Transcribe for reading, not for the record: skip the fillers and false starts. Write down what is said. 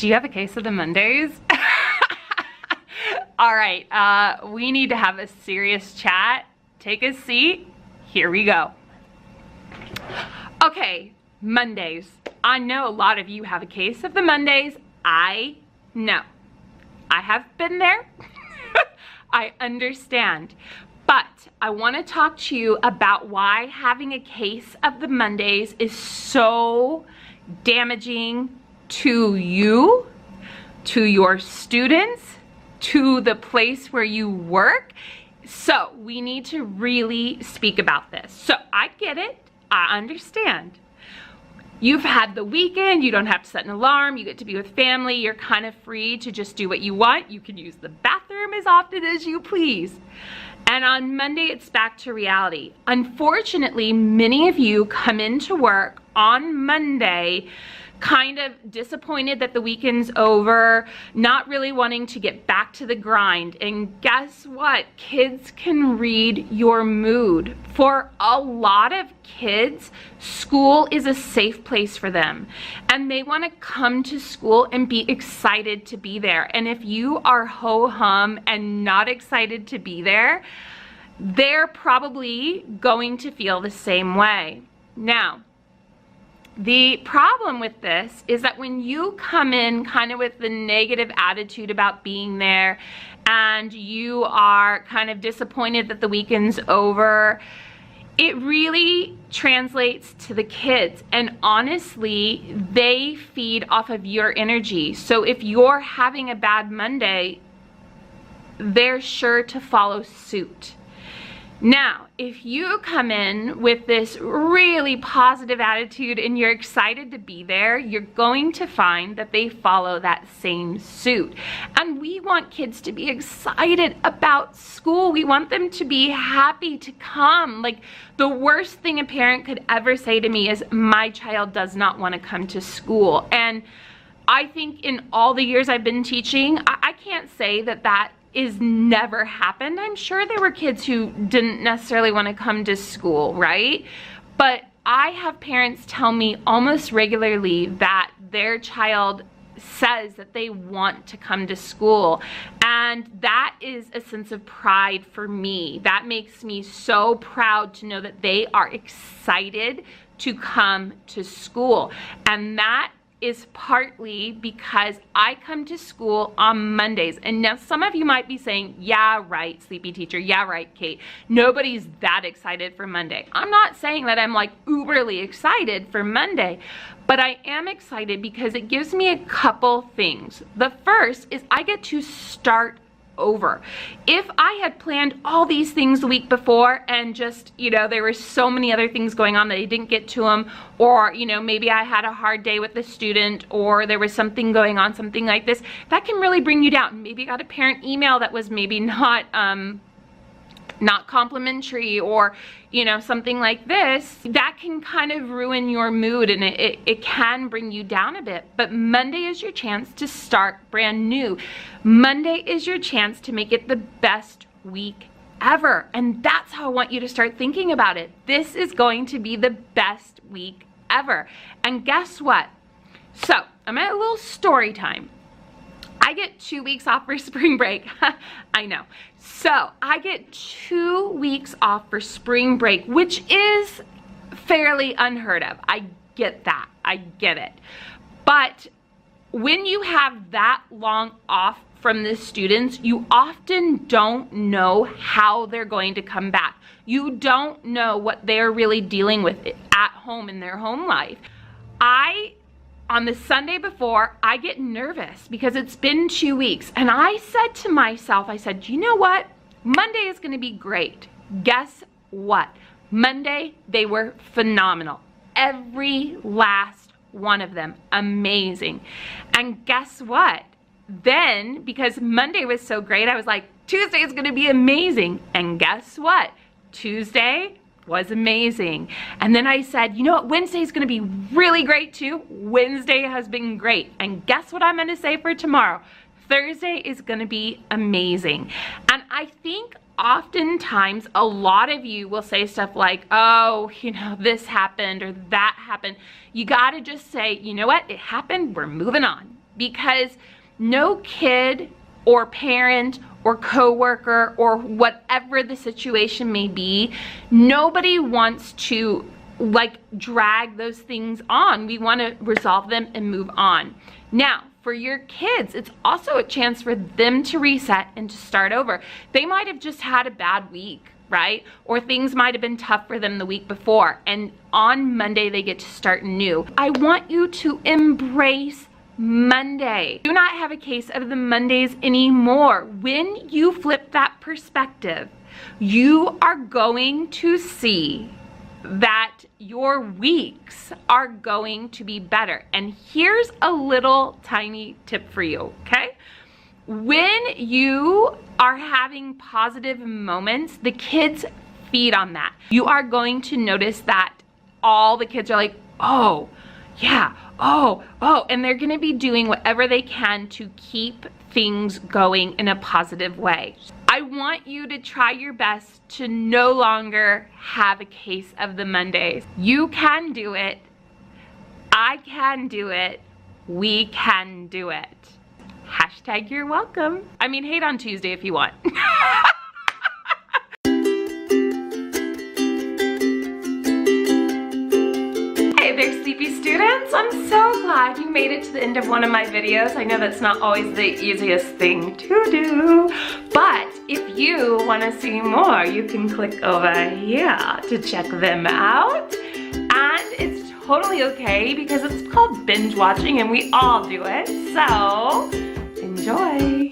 Do you have a case of the Mondays? All right, we need to have a serious chat. Take a seat. Here we go. Okay, Mondays. I know a lot of you have a case of the Mondays. I know. I have been there. I understand. But I want to talk to you about why having a case of the Mondays is so damaging to you, to your students, to the place where you work. So we need to really speak about this. So I get it. I understand. You've had the weekend, you don't have to set an alarm, you get to be with family, you're kind of free to just do what you want. You can use the bathroom as often as you please. And on Monday, it's back to reality. Unfortunately, many of you come into work on Monday kind of disappointed that the weekend's over, not really wanting to get back to the grind. And guess what? Kids can read your mood. For a lot of kids, school is a safe place for them. And they want to come to school and be excited to be there. And if you are ho-hum and not excited to be there, they're probably going to feel the same way. Now, the problem with this is that when you come in kind of with the negative attitude about being there and you are kind of disappointed that the weekend's over, it really translates to the kids. And honestly, they feed off of your energy. So if you're having a bad Monday, they're sure to follow suit. Now, if you come in with this really positive attitude and you're excited to be there, you're going to find that they follow that same suit. And we want kids to be excited about school. We want them to be happy to come. Like, the worst thing a parent could ever say to me is, my child does not want to come to school. And I think in all the years I've been teaching, I can't say that that is never happened. I'm sure there were kids who didn't necessarily want to come to school, right? But I have parents tell me almost regularly that their child says that they want to come to school. And that is a sense of pride for me. That makes me so proud to know that they are excited to come to school. And that is partly because I come to school on Mondays. And now some of you might be saying, yeah, right, Sleepy Teacher. Yeah, right, Kate. Nobody's that excited for Monday. I'm not saying that I'm like uberly excited for Monday, but I am excited because it gives me a couple things. The first is I get to start over. If I had planned all these things the week before and just, you know, there were so many other things going on that I didn't get to them, or, you know, maybe I had a hard day with the student, or there was something going on, something like this, that can really bring you down. Maybe you got a parent email that was maybe not complimentary, or, you know, something like this, that can kind of ruin your mood, and it can bring you down a bit. But Monday is your chance to start brand new. Monday is your chance to make it the best week ever. And that's how I want you to start thinking about it. This is going to be the best week ever. And guess what? So I'm at a little story time. I get 2 weeks off for spring break. I know. So I get 2 weeks off for spring break, which is fairly unheard of. I get that. I get it. But when you have that long off from the students, you often don't know how they're going to come back. You don't know what they're really dealing with at home in their home life. On the Sunday before, I get nervous because it's been 2 weeks. And I said to myself, I said, you know what? Monday is going to be great. Guess what? Monday, they were phenomenal. Every last one of them. Amazing. And guess what? Then, because Monday was so great, I was like, Tuesday is going to be amazing. And guess what? Tuesday was amazing. And then I said, you know what, Wednesday is going to be really great too. Wednesday has been great. And guess what I'm going to say for tomorrow? Thursday is going to be amazing. And I think oftentimes a lot of you will say stuff like, oh, you know, this happened or that happened. You got to just say, you know what, it happened, we're moving on. because no kid or parent or coworker or whatever the situation may be, nobody wants to like drag those things on. We want to resolve them and move on. Now, for your kids, it's also a chance for them to reset and to start over. They might have just had a bad week, right? Or things might have been tough for them the week before, and on Monday they get to start new. I want you to embrace Monday. Do not have a case of the Mondays anymore. When you flip that perspective, you are going to see that your weeks are going to be better. And here's a little tiny tip for you, okay? When you are having positive moments, the kids feed on that. You are going to notice that all the kids are like, oh, yeah, oh, and they're gonna be doing whatever they can to keep things going in a positive way. I want you to try your best to no longer have a case of the Mondays. You can do it. I can do it. We can do it. Hashtag you're welcome. I mean, hate on Tuesday if you want. Hey there, sleepy students. I'm so glad you made it to the end of one of my videos. I know that's not always the easiest thing to do, but if you want to see more, you can click over here to check them out. And it's totally okay because it's called binge watching and we all do it. So enjoy.